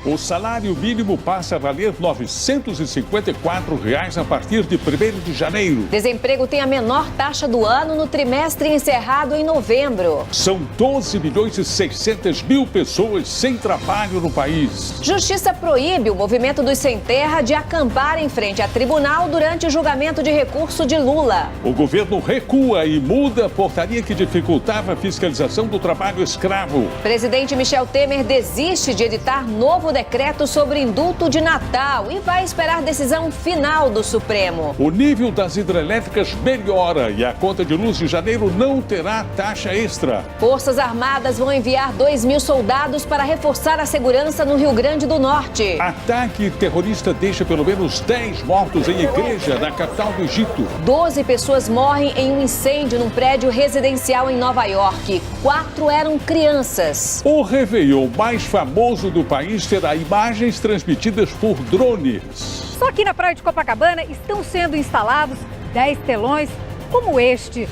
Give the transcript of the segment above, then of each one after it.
O salário mínimo passa a valer R$ 954 a partir de 1º de janeiro. Desemprego tem a menor taxa do ano no trimestre encerrado em novembro. São 12.600.000 pessoas sem trabalho no país. Justiça proíbe o movimento dos sem terra de acampar em frente a tribunal durante o julgamento de recurso de Lula. O governo recua e muda a portaria que dificultava a fiscalização do trabalho escravo. Presidente Michel Temer desiste de editar novo decreto sobre indulto de Natal e vai esperar decisão final do Supremo. O nível das hidrelétricas melhora e a conta de luz de janeiro não terá taxa extra. Forças Armadas vão enviar 2.000 soldados para reforçar a segurança no Rio Grande do Norte. Ataque terrorista deixa pelo menos 10 mortos em igreja na capital do Egito. 12 pessoas morrem em um incêndio num prédio residencial em Nova York. 4 eram crianças. O Réveillon mais famoso do país terá imagens transmitidas por drones. Só aqui na praia de Copacabana estão sendo instalados 10 telões como este.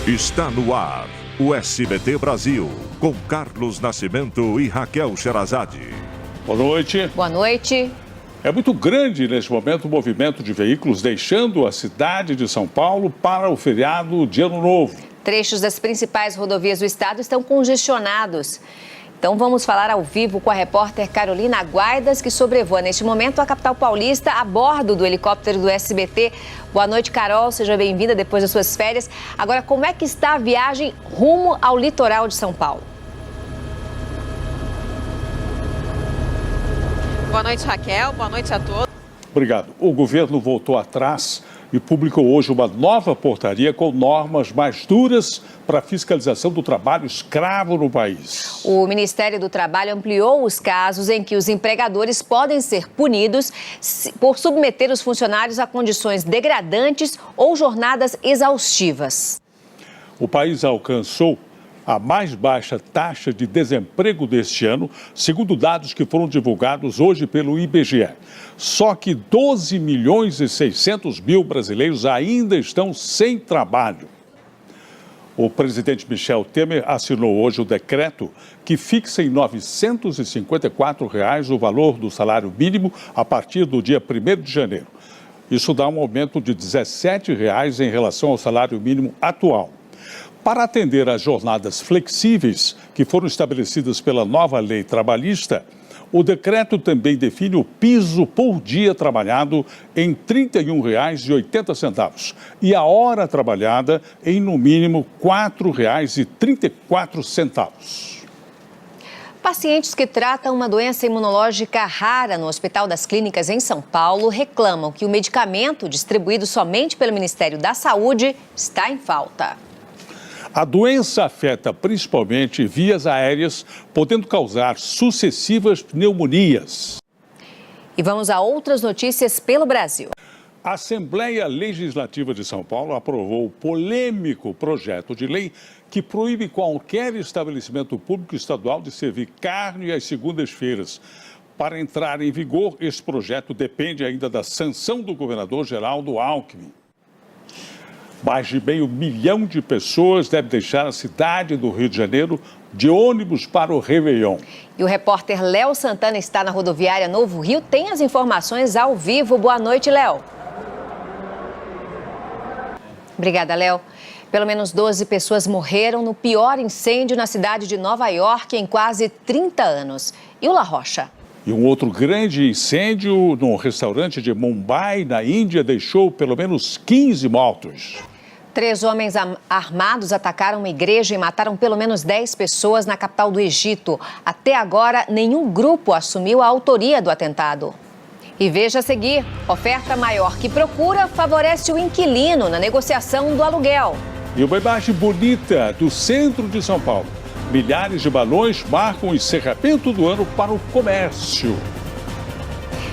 Está no ar o SBT Brasil, com Carlos Nascimento e Raquel Sherazade. Boa noite. Boa noite. É muito grande neste momento o movimento de veículos deixando a cidade de São Paulo para o feriado de Ano Novo. Trechos das principais rodovias do estado estão congestionados. Então vamos falar ao vivo com a repórter Carolina Guaidas, que sobrevoa neste momento a capital paulista a bordo do helicóptero do SBT. Boa noite, Carol. Seja bem-vinda depois das suas férias. Agora, como é que está a viagem rumo ao litoral de São Paulo? Boa noite, Raquel. Boa noite a todos. Obrigado. O governo voltou atrás e publicou hoje uma nova portaria com normas mais duras para a fiscalização do trabalho escravo no país. O Ministério do Trabalho ampliou os casos em que os empregadores podem ser punidos por submeter os funcionários a condições degradantes ou jornadas exaustivas. O país alcançou a mais baixa taxa de desemprego deste ano, segundo dados que foram divulgados hoje pelo IBGE. Só que 12.600.000 brasileiros ainda estão sem trabalho. O presidente Michel Temer assinou hoje o decreto que fixa em R$ 954 o valor do salário mínimo a partir do dia 1º de janeiro. Isso dá um aumento de R$ 17 em relação ao salário mínimo atual. Para atender às jornadas flexíveis que foram estabelecidas pela nova lei trabalhista, o decreto também define o piso por dia trabalhado em R$ 31,80 e a hora trabalhada em, no mínimo, R$ 4,34. Pacientes que tratam uma doença imunológica rara no Hospital das Clínicas em São Paulo reclamam que o medicamento distribuído somente pelo Ministério da Saúde está em falta. A doença afeta principalmente vias aéreas, podendo causar sucessivas pneumonias. E vamos a outras notícias pelo Brasil. A Assembleia Legislativa de São Paulo aprovou o polêmico projeto de lei que proíbe qualquer estabelecimento público estadual de servir carne às segundas-feiras. Para entrar em vigor, esse projeto depende ainda da sanção do governador Geraldo Alckmin. Mais de 500 mil de pessoas devem deixar a cidade do Rio de Janeiro de ônibus para o Réveillon. E o repórter Léo Santana está na rodoviária Novo Rio, tem as informações ao vivo. Boa noite, Léo. Obrigada, Léo. Pelo menos 12 pessoas morreram no pior incêndio na cidade de Nova York em quase 30 anos. E o La Rocha? E um outro grande incêndio no restaurante de Mumbai, na Índia, deixou pelo menos 15 mortos. 3 homens armados atacaram uma igreja e mataram pelo menos 10 pessoas na capital do Egito. Até agora, nenhum grupo assumiu a autoria do atentado. E veja a seguir, oferta maior que procura favorece o inquilino na negociação do aluguel. E uma imagem bonita do centro de São Paulo. Milhares de balões marcam o encerramento do ano para o comércio.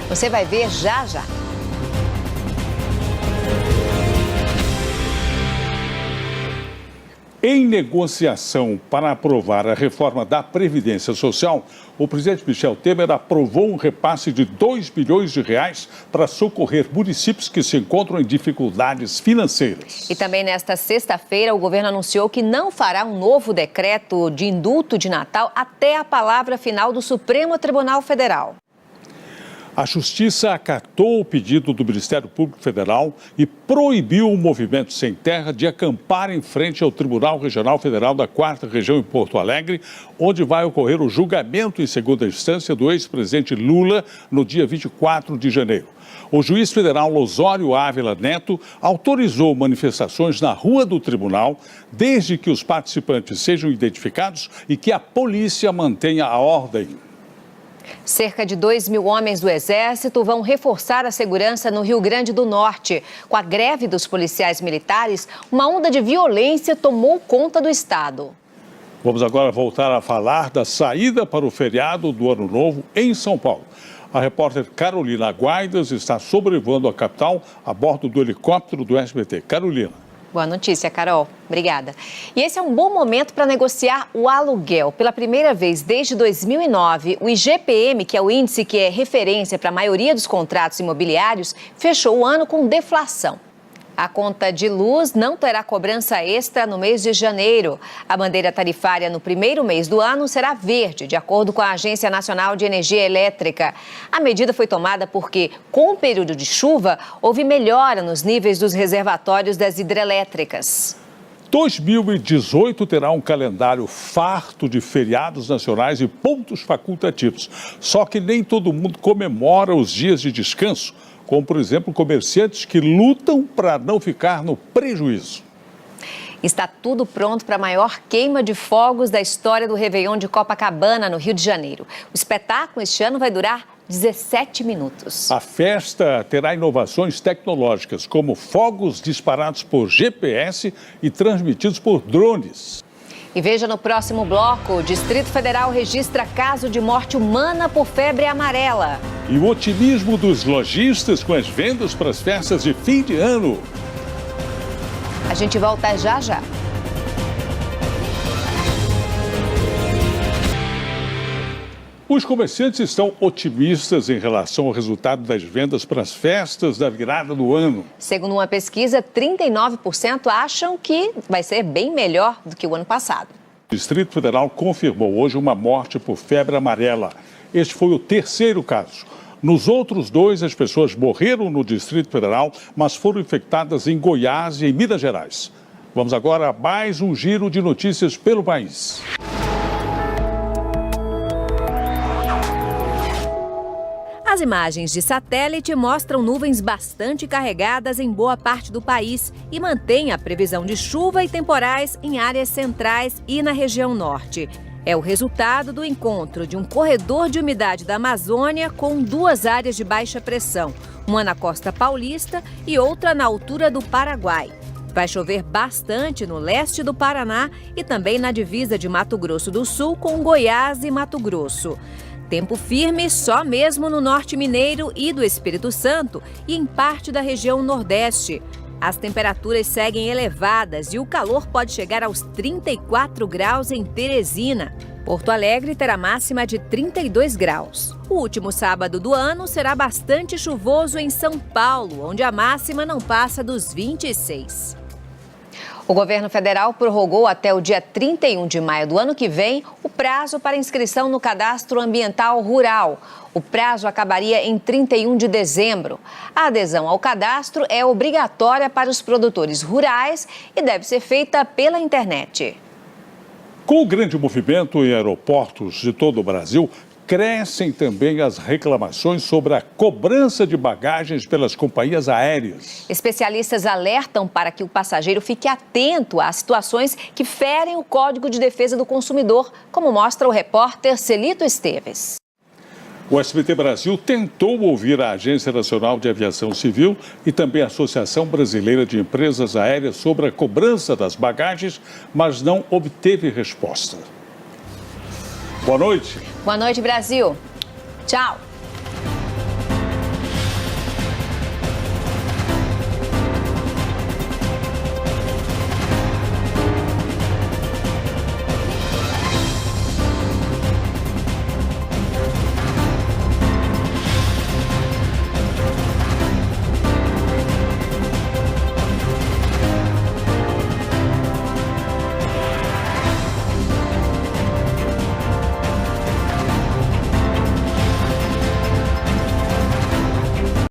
Você vai ver já já. Em negociação para aprovar a reforma da Previdência Social, o presidente Michel Temer aprovou um repasse de 2 bilhões de reais para socorrer municípios que se encontram em dificuldades financeiras. E também nesta sexta-feira, o governo anunciou que não fará um novo decreto de indulto de Natal até a palavra final do Supremo Tribunal Federal. A Justiça acatou o pedido do Ministério Público Federal e proibiu o Movimento Sem Terra de acampar em frente ao Tribunal Regional Federal da 4ª Região em Porto Alegre, onde vai ocorrer o julgamento em segunda instância do ex-presidente Lula no dia 24 de janeiro. O juiz federal Osório Ávila Neto autorizou manifestações na rua do tribunal, desde que os participantes sejam identificados e que a polícia mantenha a ordem. Cerca de 2.000 homens do Exército vão reforçar a segurança no Rio Grande do Norte. Com a greve dos policiais militares, uma onda de violência tomou conta do estado. Vamos agora voltar a falar da saída para o feriado do Ano Novo em São Paulo. A repórter Carolina Guaidas está sobrevoando a capital a bordo do helicóptero do SBT. Carolina. Boa notícia, Carol. Obrigada. E esse é um bom momento para negociar o aluguel. Pela primeira vez desde 2009, o IGPM, que é o índice que é referência para a maioria dos contratos imobiliários, fechou o ano com deflação. A conta de luz não terá cobrança extra no mês de janeiro. A bandeira tarifária no primeiro mês do ano será verde, de acordo com a Agência Nacional de Energia Elétrica. A medida foi tomada porque, com o período de chuva, houve melhora nos níveis dos reservatórios das hidrelétricas. 2018 terá um calendário farto de feriados nacionais e pontos facultativos. Só que nem todo mundo comemora os dias de descanso, como, por exemplo, comerciantes que lutam para não ficar no prejuízo. Está tudo pronto para a maior queima de fogos da história do Réveillon de Copacabana, no Rio de Janeiro. O espetáculo este ano vai durar 17 minutos. A festa terá inovações tecnológicas, como fogos disparados por GPS e transmitidos por drones. E veja no próximo bloco, o Distrito Federal registra caso de morte humana por febre amarela. E o otimismo dos lojistas com as vendas para as festas de fim de ano. A gente volta já já. Os comerciantes estão otimistas em relação ao resultado das vendas para as festas da virada do ano. Segundo uma pesquisa, 39% acham que vai ser bem melhor do que o ano passado. O Distrito Federal confirmou hoje uma morte por febre amarela. Este foi o terceiro caso. Nos outros 2, as pessoas morreram no Distrito Federal, mas foram infectadas em Goiás e em Minas Gerais. Vamos agora a mais um giro de notícias pelo país. As imagens de satélite mostram nuvens bastante carregadas em boa parte do país e mantêm a previsão de chuva e temporais em áreas centrais e na região norte. É o resultado do encontro de um corredor de umidade da Amazônia com 2 áreas de baixa pressão, uma na costa paulista e outra na altura do Paraguai. Vai chover bastante no leste do Paraná e também na divisa de Mato Grosso do Sul com Goiás e Mato Grosso. Tempo firme só mesmo no norte mineiro e do Espírito Santo e em parte da região nordeste. As temperaturas seguem elevadas e o calor pode chegar aos 34 graus em Teresina. Porto Alegre terá máxima de 32 graus. O último sábado do ano será bastante chuvoso em São Paulo, onde a máxima não passa dos 26. O governo federal prorrogou até o dia 31 de maio do ano que vem o prazo para inscrição no Cadastro Ambiental Rural. O prazo acabaria em 31 de dezembro. A adesão ao cadastro é obrigatória para os produtores rurais e deve ser feita pela internet. Com o grande movimento em aeroportos de todo o Brasil, crescem também as reclamações sobre a cobrança de bagagens pelas companhias aéreas. Especialistas alertam para que o passageiro fique atento às situações que ferem o Código de Defesa do Consumidor, como mostra o repórter Celito Esteves. O SBT Brasil tentou ouvir a Agência Nacional de Aviação Civil e também a Associação Brasileira de Empresas Aéreas sobre a cobrança das bagagens, mas não obteve resposta. Boa noite. Boa noite, Brasil. Tchau.